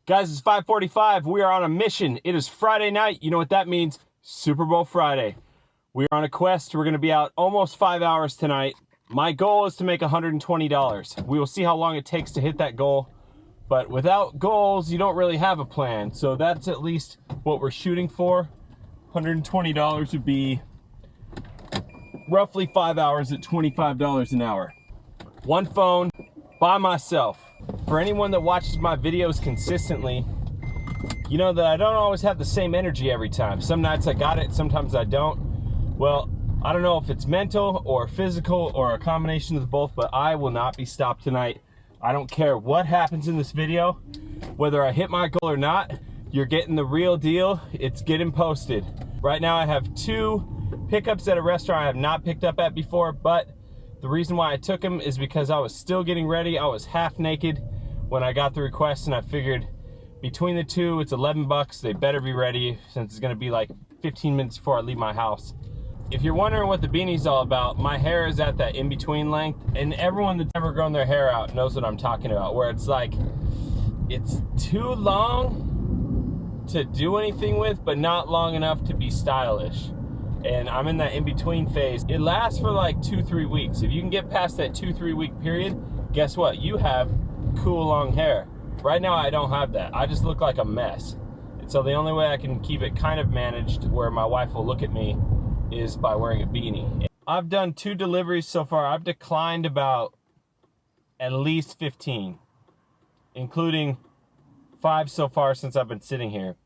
Guys, it's 5:45. We are on a mission. It is Friday night. You know what that means? Super Bowl Friday. We are on a quest. We're going to be out almost 5 hours tonight. My goal is to make $120. We will see how long it takes to hit that goal. But without goals, you don't really have a plan. So that's at least what we're shooting for. $120 would be roughly 5 hours at $25 an hour. One phone, by myself. For anyone that watches my videos consistently, you know that I don't always have the same energy every time. Some nights I got it, sometimes I don't. Well, I don't know if it's mental or physical or a combination of both, but I will not be stopped tonight. I don't care what happens in this video, whether I hit my goal or not, you're getting the real deal. It's getting posted. Right now I have 2 pickups at a restaurant I have not picked up at before, but the reason why I took them is because I was still getting ready. I was half naked when I got the request, and I figured between the 2, it's 11 bucks. They better be ready since it's gonna be like 15 minutes before I leave my house. If you're wondering what the beanie's all about, my hair is at that in-between length, and everyone that's ever grown their hair out knows what I'm talking about, where it's like, it's too long to do anything with, but not long enough to be stylish. And I'm in that in-between phase. It lasts for like 2-3 weeks. If you can get past that 2-3 week period, guess what? You have cool long hair. Right now I don't have that. I just look like a mess. And so the only way I can keep it kind of managed where my wife will look at me is by wearing a beanie. I've done 2 deliveries so far. I've declined about at least 15, including 5 so far since I've been sitting here.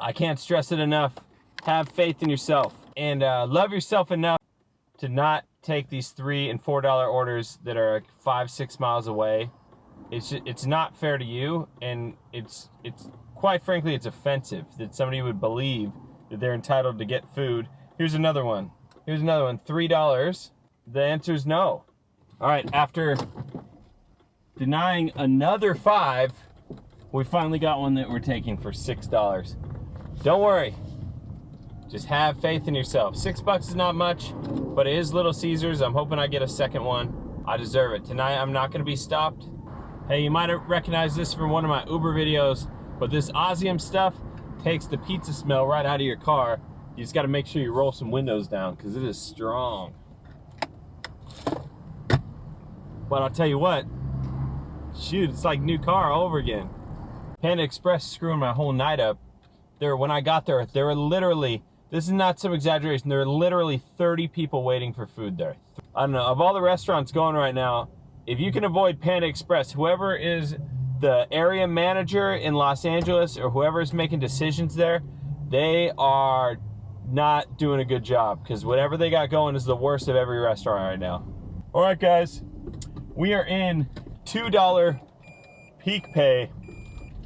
I can't stress it enough. Have faith in yourself and love yourself enough to not take these $3 and $4 orders that are 5-6 miles away. It's not fair to you, and it's quite frankly, it's offensive that somebody would believe that they're entitled to get food. Here's another one. $3. The answer is no. All right, after denying another 5, we finally got one that we're taking for $6. Don't worry, just have faith in yourself. $6 is not much, but it is Little Caesars. I'm hoping I get a second one. I deserve it. Tonight, I'm not gonna be stopped. Hey, you might have recognized this from one of my Uber videos, but this Ozium stuff takes the pizza smell right out of your car. You just gotta make sure you roll some windows down, because it is strong. But I'll tell you what, shoot, it's like new car all over again. Panda Express screwing my whole night up. When I got there, there were literally, this is not some exaggeration, there were literally 30 people waiting for food there. I don't know, of all the restaurants going right now, if you can avoid Panda Express, whoever is the area manager in Los Angeles or whoever is making decisions there, they are not doing a good job, because whatever they got going is the worst of every restaurant right now. All right, guys, we are in $2 peak pay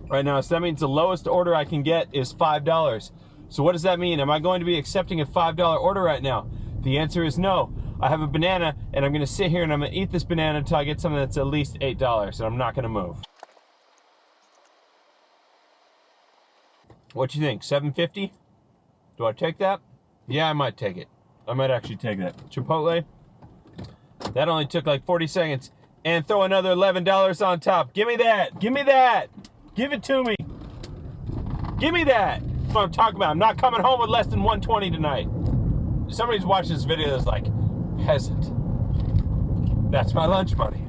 right now, so that means the lowest order I can get is $5. So what does that mean? Am I going to be accepting a $5 order right now? The answer is no. I have a banana, and I'm gonna sit here and I'm gonna eat this banana until I get something that's at least $8, and I'm not gonna move. What you think, $7.50? Do I take that? Yeah, I might take it. I might actually take that. Chipotle, that only took like 40 seconds. And throw another $11 on top. Give me that, give me that. Give it to me. Give me that. That's what I'm talking about. I'm not coming home with less than $120 tonight. Somebody's watching this video that's like, peasant. That's my lunch money.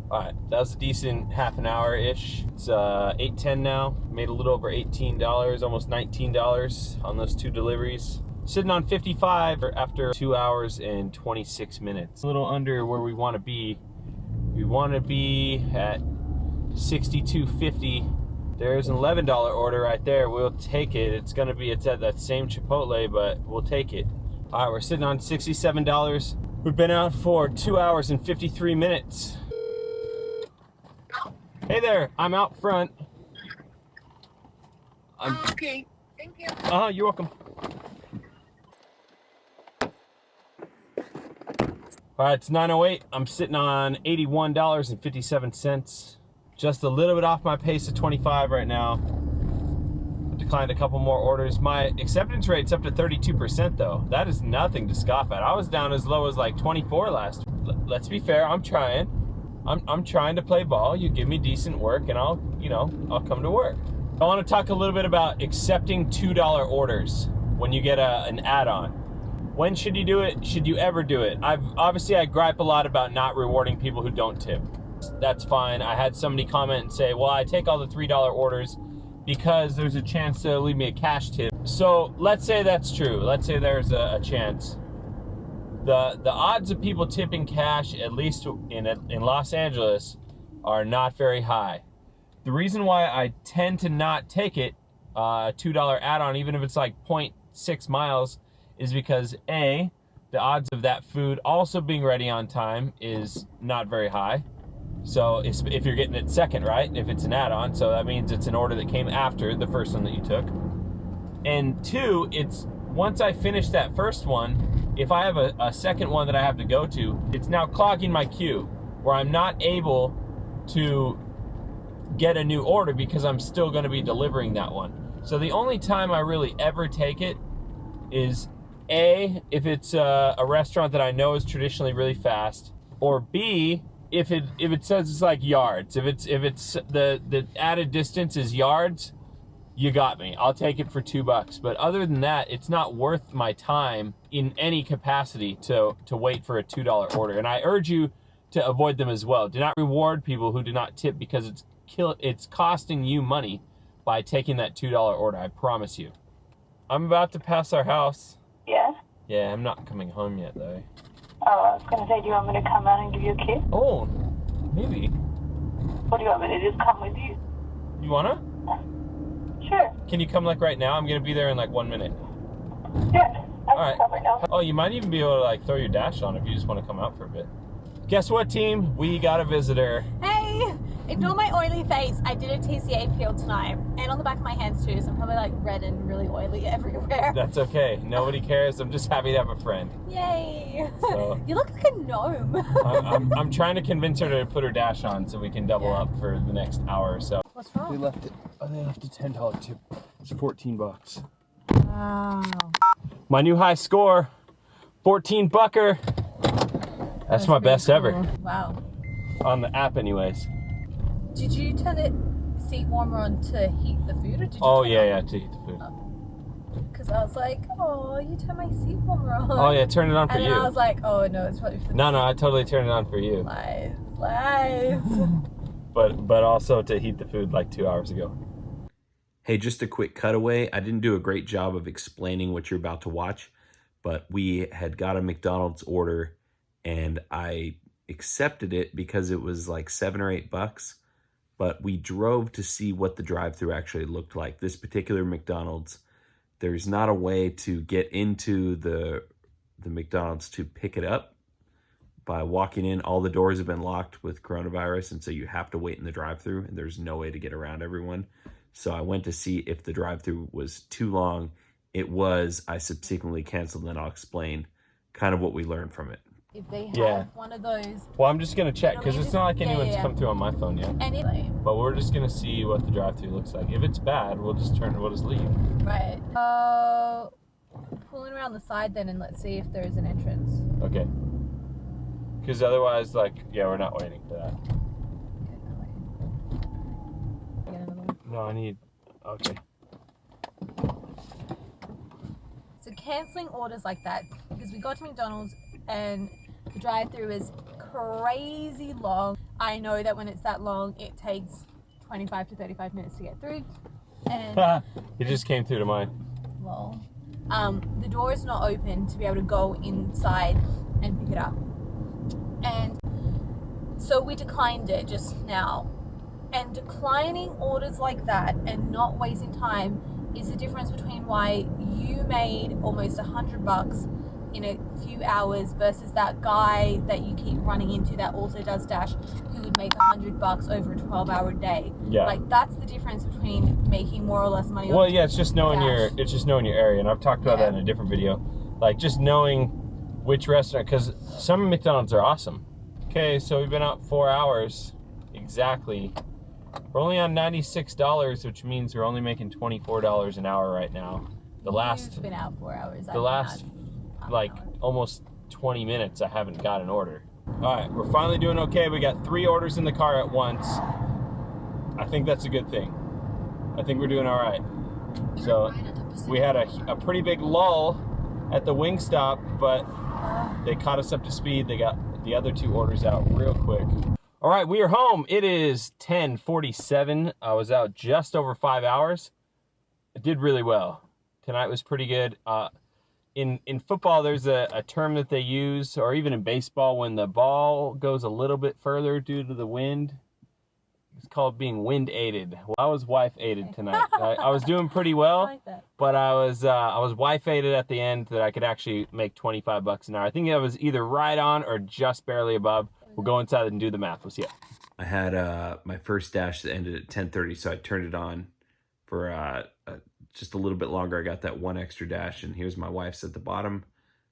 All right, that was a decent half an hour-ish. It's 8:10 now. Made a little over $18, almost $19 on those 2 deliveries. Sitting on 55 after 2 hours and 26 minutes. A little under where we want to be. We want to be at $62.50. There's an $11 order right there. We'll take it. It's at that same Chipotle, but we'll take it. All right, we're sitting on $67. We've been out for 2 hours and 53 minutes. Hey there, I'm out front. Okay, thank you. You're welcome. All right, it's 9:08. I'm sitting on $81.57. Just a little bit off my pace of 25 right now. I declined a couple more orders. My acceptance rate's up to 32% though. That is nothing to scoff at. I was down as low as like 24 last. Let's be fair, I'm trying. I'm trying to play ball. You give me decent work and I'll come to work. I want to talk a little bit about accepting $2 orders when you get an add-on. When should you do it? Should you ever do it? I gripe a lot about not rewarding people who don't tip. That's fine. I had somebody comment and say, well, I take all the $3 orders because there's a chance to leave me a cash tip. So let's say that's true. Let's say there's a chance. The odds of people tipping cash, at least in Los Angeles, are not very high. The reason why I tend to not take it, $2 add-on, even if it's like 0.6 miles, is because A, the odds of that food also being ready on time is not very high. So if you're getting it second, right? If it's an add-on, so that means it's an order that came after the first one that you took. And two, it's once I finish that first one, if I have a second one that I have to go to, it's now clogging my queue where I'm not able to get a new order because I'm still going to be delivering that one. So the only time I really ever take it is A, if it's a restaurant that I know is traditionally really fast, or B, if it says it's like yards. If it's the added distance is yards, you got me. I'll take it for $2. But other than that, it's not worth my time in any capacity to wait for a $2 order. And I urge you to avoid them as well. Do not reward people who do not tip because it's costing you money by taking that $2 order. I promise you. I'm about to pass our house. Yeah? Yeah, I'm not coming home yet though. Oh, I was going to say, do you want me to come out and give you a kiss? Oh, maybe. Or do you want me to just come with you? You wanna? Sure. Can you come like right now? I'm gonna be there in like 1 minute. Yeah, I Alright. can come right now. Oh, you might even be able to like throw your dash on if you just want to come out for a bit. Guess what, team? We got a visitor. Hey! Ignore my oily face. I did a TCA peel tonight. And on the back of my hands too, so I'm probably like red and really oily everywhere. That's okay. Nobody cares. I'm just happy to have a friend. Yay! So, You look like a gnome. I'm trying to convince her to put her dash on so we can double up for the next hour or so. What's wrong? They left a $10 tip. It's $14. Wow. My new high score, 14 bucker. That's my best ever. Wow. On the app anyways. Did you turn the seat warmer on to heat the food, or did you Oh turn yeah, to heat the food. Because I was like, oh, you turned my seat warmer on. Oh yeah, turn it on for and you. then I was like, oh no, it's probably for No, I totally turned it on for you. Lies. But also to heat the food like 2 hours ago. Hey, just a quick cutaway. I didn't do a great job of explaining what you're about to watch, but we had got a McDonald's order and I accepted it because it was like $7 or $8. But we drove to see what the drive-thru actually looked like. This particular McDonald's, there's not a way to get into the McDonald's to pick it up by walking in. All the doors have been locked with coronavirus, and so you have to wait in the drive-thru, and there's no way to get around everyone. So I went to see if the drive-thru was too long. It was. I subsequently canceled, and I'll explain kind of what we learned from it. If they have one of those. Well, I'm just going to check, You know, because you it's just- not like yeah, anyone's yeah. come through on my phone yet. Anyway. But we're just going to see what the drive-thru looks like. If it's bad, we'll just leave. Right. Pulling around the side then, and let's see if there's an entrance. Okay. Because otherwise, like, yeah, we're not waiting for that. Okay, get another one. No, I need... Okay. So cancelling orders like that, because we got to McDonald's and the drive-thru is crazy long. I know that when it's that long, it takes 25 to 35 minutes to get through. And It just came through to mine. well, the door is not open to be able to go inside and pick it up. And so we declined it just now. And declining orders like that and not wasting time is the difference between why you made almost $100 in a few hours versus that guy that you keep running into that also does dash who would make $100 over a 12-hour day. Yeah. Like that's the difference between making more or less money. Well, on yeah, it's just knowing Dash. your area, and I've talked about that in a different video. Like just knowing which restaurant, because some McDonald's are awesome. Okay, so we've been out 4 hours exactly. We're only on $96, which means we're only making $24 an hour right now. You've been out 4 hours. The last like almost 20 minutes I haven't got an order. All right, we're finally doing okay. We got 3 orders in the car at once. I think that's a good thing. I think we're doing all right. So we had a pretty big lull at the Wingstop, but they caught us up to speed. They got the other 2 orders out real quick. All right, we are home. It is 10:47. I was out just over 5 hours. I did really well. Tonight was pretty good. In football, there's a term that they use, or even in baseball, when the ball goes a little bit further due to the wind. It's called being wind aided. Well, I was wife aided tonight. I was doing pretty well, I like that. but I was wife aided at the end that I could actually make $25 an hour. I think I was either right on or just barely above. We'll go inside and do the math. We'll see it. I had my first dash that ended at 10:30, so I turned it on for just a little bit longer. I got that 1 extra dash, and here's my wife's at the bottom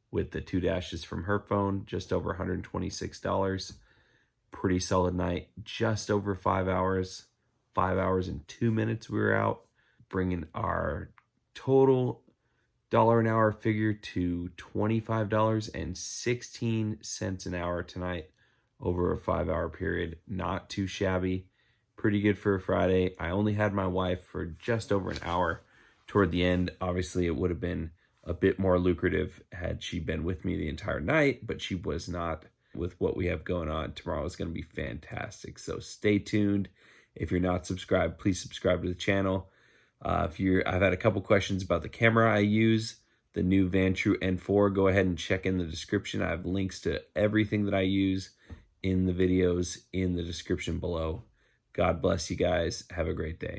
with the 2 dashes from her phone, just over $126. Pretty solid night, just over 5 hours, 5 hours and 2 minutes we were out, bringing our total dollar an hour figure to $25.16 an hour tonight over a 5-hour period. Not too shabby, pretty good for a Friday. I only had my wife for just over an hour toward the end. Obviously, it would have been a bit more lucrative had she been with me the entire night, but she was not. With what we have going on, tomorrow is going to be fantastic. So stay tuned. If you're not subscribed, please subscribe to the channel. I've had a couple questions about the camera I use, the new Vantrue N4. Go ahead and check in the description. I have links to everything that I use in the videos in the description below. God bless you guys. Have a great day.